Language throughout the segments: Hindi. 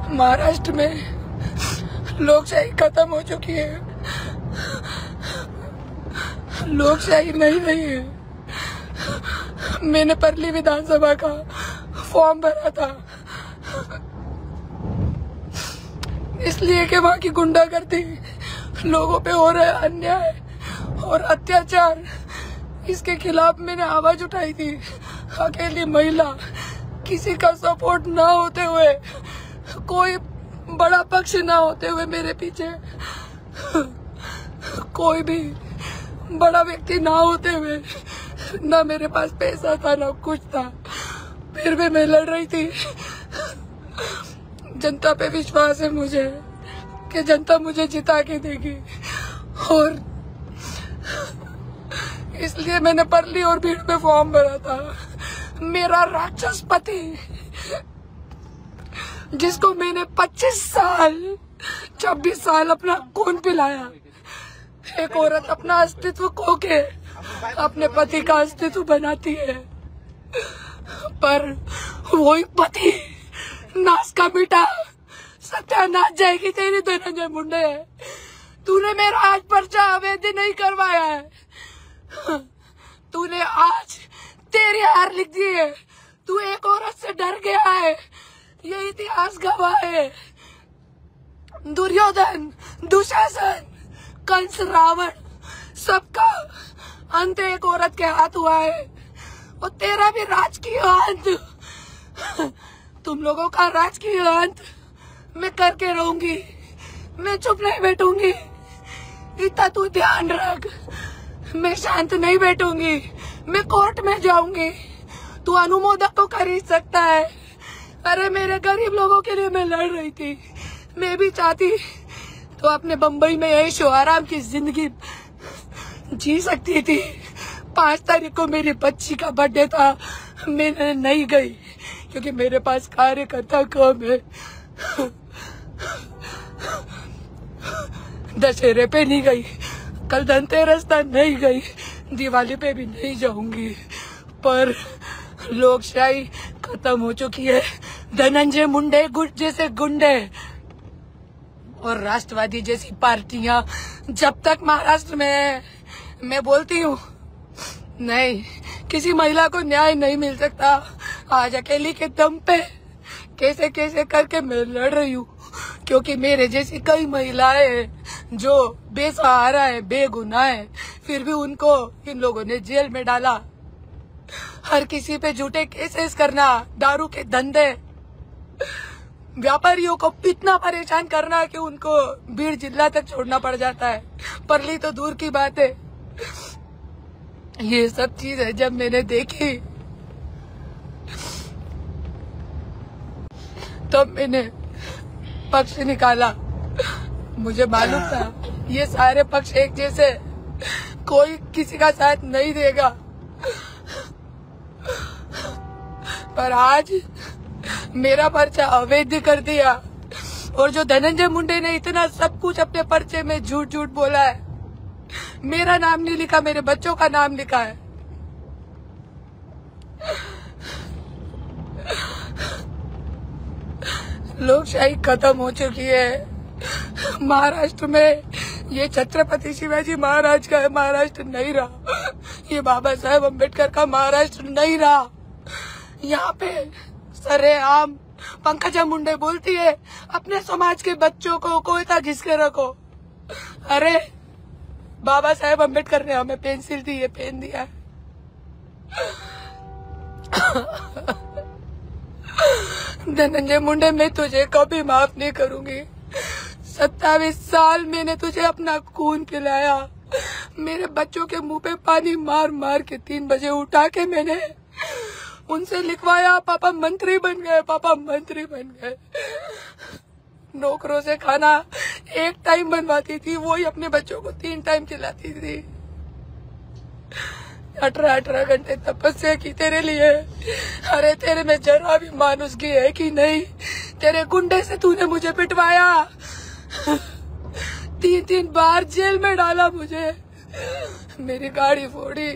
महाराष्ट्र में लोकशाही खत्म हो चुकी है, लोकशाही नहीं रही है। मैंने परली विधानसभा का फॉर्म भरा था इसलिए कि वहाँ की गुंडागर्दी, लोगों पे हो रहा अन्याय और अत्याचार, इसके खिलाफ मैंने आवाज उठाई थी। अकेली महिला, किसी का सपोर्ट ना होते हुए, कोई बड़ा पक्ष ना होते हुए मेरे पीछे, कोई भी बड़ा व्यक्ति ना होते हुए, ना मेरे पास पैसा था ना कुछ था, फिर भी मैं लड़ रही थी। जनता पे विश्वास है मुझे कि जनता मुझे जिता के देगी, और इसलिए मैंने परली और भीड़ में फॉर्म भरा था। मेरा राक्षस पति, जिसको मैंने 25 साल 26 साल अपना खून पिलाया, एक औरत अपना अस्तित्व खो के अपने पति का अस्तित्व बनाती है, पर वही पति नाश का बेटा सत्यानाश जाएगी तेरी धनंजय मुंडे। तूने मेरा आज पर्चा अवैध नहीं करवाया है, तूने आज तेरी हार लिख दी है। तू एक औरत से डर गया है, ये इतिहास गवाह है। दुर्योधन, दुशासन, कंस, रावण, सबका अंत एक औरत के हाथ हुआ है, और तेरा भी राजकीय अंत, तुम लोगों का राजकीय अंत मैं करके रहूंगी। मैं चुप नहीं बैठूंगी, इतना तू ध्यान रख। मैं शांत नहीं बैठूंगी, मैं कोर्ट में जाऊंगी। तू अनुमोदक को खरीद सकता है। अरे मेरे गरीब लोगों के लिए मैं लड़ रही थी। मैं भी चाहती तो अपने बम्बई में ऐशो आराम की जिंदगी जी सकती थी। 5 तारीख को मेरी बच्ची का बर्थडे था, मैं नहीं गई क्योंकि मेरे पास कार्यकर्ता कम है। दशहरे पे नहीं गई, कल धनतेरस था नहीं गई, दिवाली पे भी नहीं जाऊंगी। पर लोकशाही खत्म हो चुकी है। धनंजय मुंडे जैसे गुंडे और राष्ट्रवादी जैसी पार्टियां जब तक महाराष्ट्र में है, मैं बोलती हूँ नहीं, किसी महिला को न्याय नहीं मिल सकता। आज अकेली के दम पे कैसे कैसे करके मैं लड़ रही हूँ, क्योंकि मेरे जैसी कई महिलाएं जो बेसहारा है, बेगुनाह है, फिर भी उनको इन लोगों ने जेल में डाला। हर किसी पे झूठे केसेस करना, दारू के धंधे, व्यापारियों को इतना परेशान करना कि उनको भीड़ जिला तक छोड़ना पड़ जाता है। परली तो दूर की बात है। ये सब चीजें जब मैंने देखी तब मैंने पक्ष निकाला। मुझे मालूम था ये सारे पक्ष एक जैसे, कोई किसी का साथ नहीं देगा। पर आज मेरा पर्चा अवैध कर दिया, और जो धनंजय मुंडे ने इतना सब कुछ अपने पर्चे में झूठ झूठ बोला है, मेरा नाम नहीं लिखा, मेरे बच्चों का नाम लिखा है। लोकशाही खत्म हो चुकी है। महाराष्ट्र में ये छत्रपति शिवाजी महाराज का महाराष्ट्र नहीं रहा, ये बाबा साहेब अम्बेडकर का महाराष्ट्र नहीं रहा। यहाँ पे सरेआम पंकजा मुंडे बोलती है अपने समाज के बच्चों को कोयता घिस के रखो। अरे बाबा साहेब अम्बेडकर ने हमें पेंसिल दी है, पेन दिया है। धनंजय मुंडे, मैं तुझे कभी माफ नहीं करूंगी। 27 साल मैंने तुझे अपना खून पिलाया। मेरे बच्चों के मुंह पे पानी मार मार के 3 बजे उठा के मैंने उनसे लिखवाया, पापा मंत्री बन गए, पापा मंत्री बन गए। नौकरों से खाना एक टाइम बनवाती थी, वही अपने बच्चों को 3 टाइम खिलाती थी। 18 घंटे तपस्या की तेरे लिए। अरे तेरे में जरा भी मानुसगी है कि नहीं? तेरे गुंडे से तूने मुझे पिटवाया, 3 बार जेल में डाला मुझे, मेरी गाड़ी फोड़ी।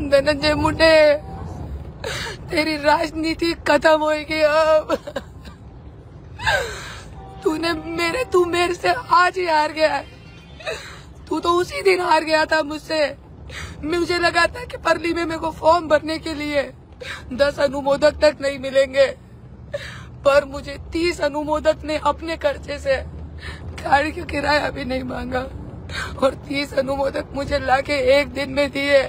धनंजय मुंडे, तेरी राजनीति खत्म होगी अब। तू मेरे से आज ही हार गया है। तू तो उसी दिन हार गया था मुझसे। मुझे लगा था कि परली में मेरे को फॉर्म भरने के लिए 10 अनुमोदक तक नहीं मिलेंगे, पर मुझे 30 अनुमोदक ने अपने खर्चे से गाड़ी का किराया भी नहीं मांगा और 30 अनुमोदक मुझे लाके एक दिन में दिए।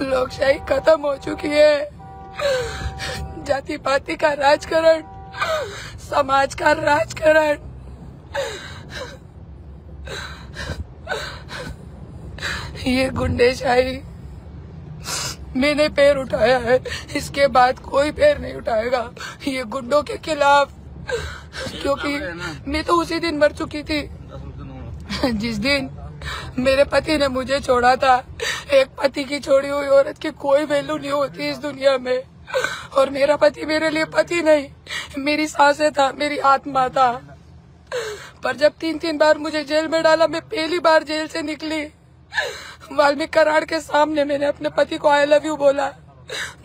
लोकशाही खत्म हो चुकी है। जाति पाति का राजकारण, समाज का राजकारण, ये गुंडेशाही, मैंने पैर उठाया है, इसके बाद कोई पैर नहीं उठाएगा ये गुंडों के खिलाफ, क्योंकि मैं तो उसी दिन मर चुकी थी जिस दिन मेरे पति ने मुझे छोड़ा था। एक पति की छोड़ी हुई औरत की कोई वैल्यू नहीं होती इस दुनिया में, और मेरा पति मेरे लिए पति नहीं, मेरी सांसें था, मेरी आत्मा था। पर जब 3 बार मुझे जेल में डाला, मैं पहली बार जेल से निकली वाल्मीकि कराड़ के सामने मैंने अपने पति को आई लव यू बोला।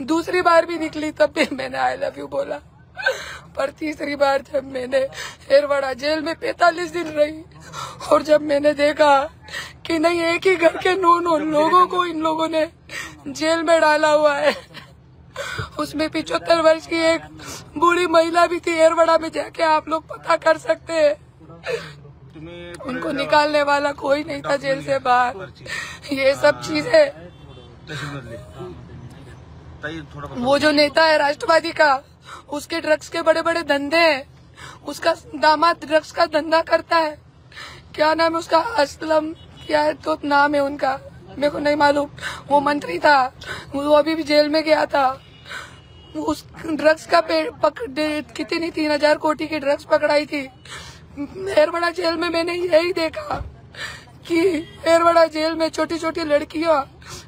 दूसरी बार भी निकली तब भी मैंने आई लव यू बोला, पर तीसरी बार जब मैंने एरवाड़ा जेल में 45 दिन रही और जब मैंने देखा कि नहीं, एक ही घर के 9 लोगों को इन लोगों ने जेल में डाला हुआ है, उसमें 75 वर्ष की एक बूढ़ी महिला भी थी। एरवाड़ा में जाके आप लोग पता कर सकते हैं, उनको निकालने वाला कोई नहीं था जेल से बाहर। ये सब चीजें, वो जो नेता है राष्ट्रवादी का, उसके ड्रग्स के बड़े बड़े धंधे हैं, उसका दामाद ड्रग्स का धंधा करता है। क्या नाम है उसका, असलम क्या है तो नाम है उनका, मेरे को नहीं मालूम। वो मंत्री था, वो अभी भी जेल में गया था। उस ड्रग्स का कितनी 3000 कोटी की ड्रग्स पकड़ाई थी। एरवाड़ा जेल में मैंने यही देखा कि एरवाड़ा जेल में छोटी छोटी लड़कियां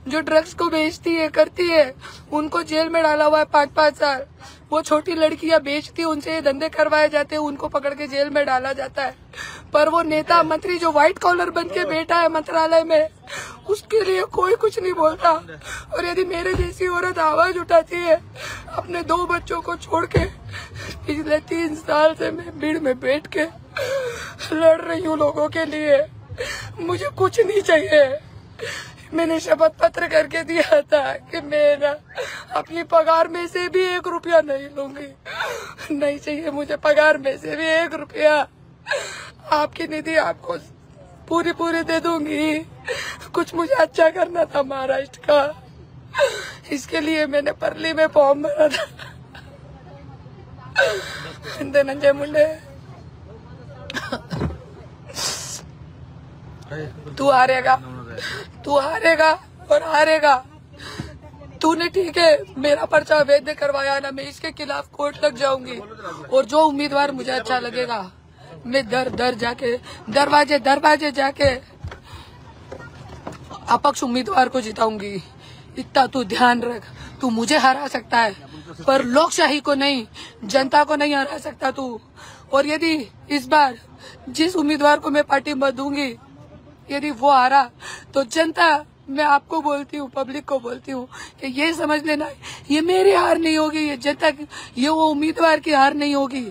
जो ड्रग्स को बेचती है, करती है, उनको जेल में डाला हुआ है 5-5 साल। वो छोटी लड़कियां बेचती, उनसे ये धंधे करवाए जाते हैं, उनको पकड़ के जेल में डाला जाता है। पर वो नेता मंत्री जो व्हाइट कॉलर बन के बैठा है मंत्रालय में, उसके लिए कोई कुछ नहीं बोलता। और यदि मेरे जैसी औरत आवाज उठाती है, अपने 2 बच्चों को छोड़ के पिछले 3 साल से मैं भीड़ में बैठ के लड़ रही हूँ लोगों के लिए, मुझे कुछ नहीं चाहिए। मैंने शपथ पत्र करके दिया था कि मैं अपनी पगार में से भी 1 रुपया नहीं लूंगी, नहीं चाहिए मुझे पगार में से भी 1 रुपया। आपकी निधि आपको पूरी दे दूंगी। कुछ मुझे अच्छा करना था महाराष्ट्र का, इसके लिए मैंने परली में फॉर्म भरा था। धनंजय मुंडे, तू हारेगा और हारेगा। तूने ठीक है मेरा पर्चा वैध करवाया ना, मैं इसके खिलाफ कोर्ट लग जाऊंगी, और जो उम्मीदवार मुझे अच्छा लगेगा मैं दरवाजे जाके अपक्ष उम्मीदवार को जिताऊंगी। इतना तू ध्यान रख। तू मुझे हरा सकता है पर लोकशाही को नहीं, जनता को नहीं हरा सकता तू। और यदि इस बार जिस उम्मीदवार को मैं पार्टी मत दूंगी, यदि वो हारा तो जनता, मैं आपको बोलती हूँ, पब्लिक को बोलती हूँ कि ये समझ लेना, ये मेरी हार नहीं होगी, ये जनता की, ये वो उम्मीदवार की हार नहीं होगी,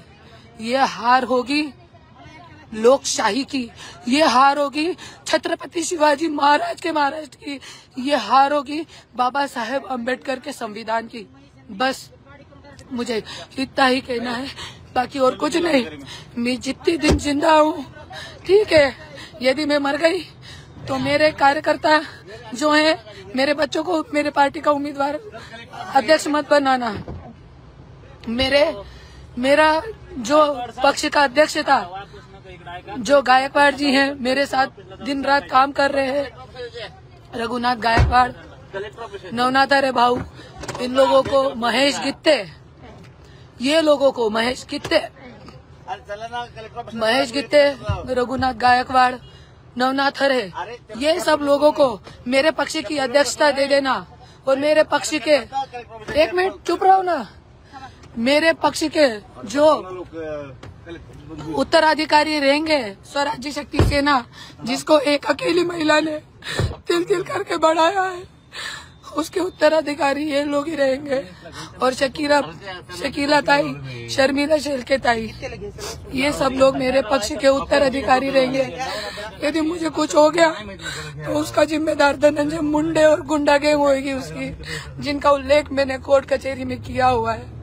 ये हार होगी लोकशाही की, ये हार होगी छत्रपति शिवाजी महाराज के महाराष्ट्र की, ये हार होगी बाबा साहेब अम्बेडकर के संविधान की। बस मुझे इतना ही कहना है, बाकी और कुछ नहीं। मैं जितने दिन जिंदा हूँ, ठीक है, यदि मैं मर गई तो मेरे कार्यकर्ता जो हैं, मेरे बच्चों को मेरे पार्टी का उम्मीदवार अध्यक्ष मत बनाना। मेरा जो पक्ष का अध्यक्ष था, जो गायकवाड़ जी हैं, मेरे साथ दिन रात काम कर रहे हैं, रघुनाथ गायकवाड़, नवनाथ अरे भाऊ, इन लोगों को, महेश गित्ते, ये लोगों को, महेश गित्ते, रघुनाथ गायकवाड़, नवनाथ हरे, ये सब लोगों को मेरे पक्ष की अध्यक्षता दे देना। और मेरे पक्ष के, 1 मिनट चुप रहो ना, मेरे पक्ष के जो उत्तराधिकारी रहेंगे, स्वराज्य शक्ति सेना, जिसको एक अकेली महिला ने तिल करके बढ़ाया है, उसके उत्तराधिकारी ये लोग ही रहेंगे। और शकीला ताई, शर्मिला शेलके ताई, ये सब लोग मेरे पक्ष के उत्तराधिकारी रहेंगे। यदि मुझे कुछ हो गया तो उसका जिम्मेदार धनंजय मुंडे और गुंडा गैंग होगी उसकी, जिनका उल्लेख मैंने कोर्ट कचहरी में किया हुआ है।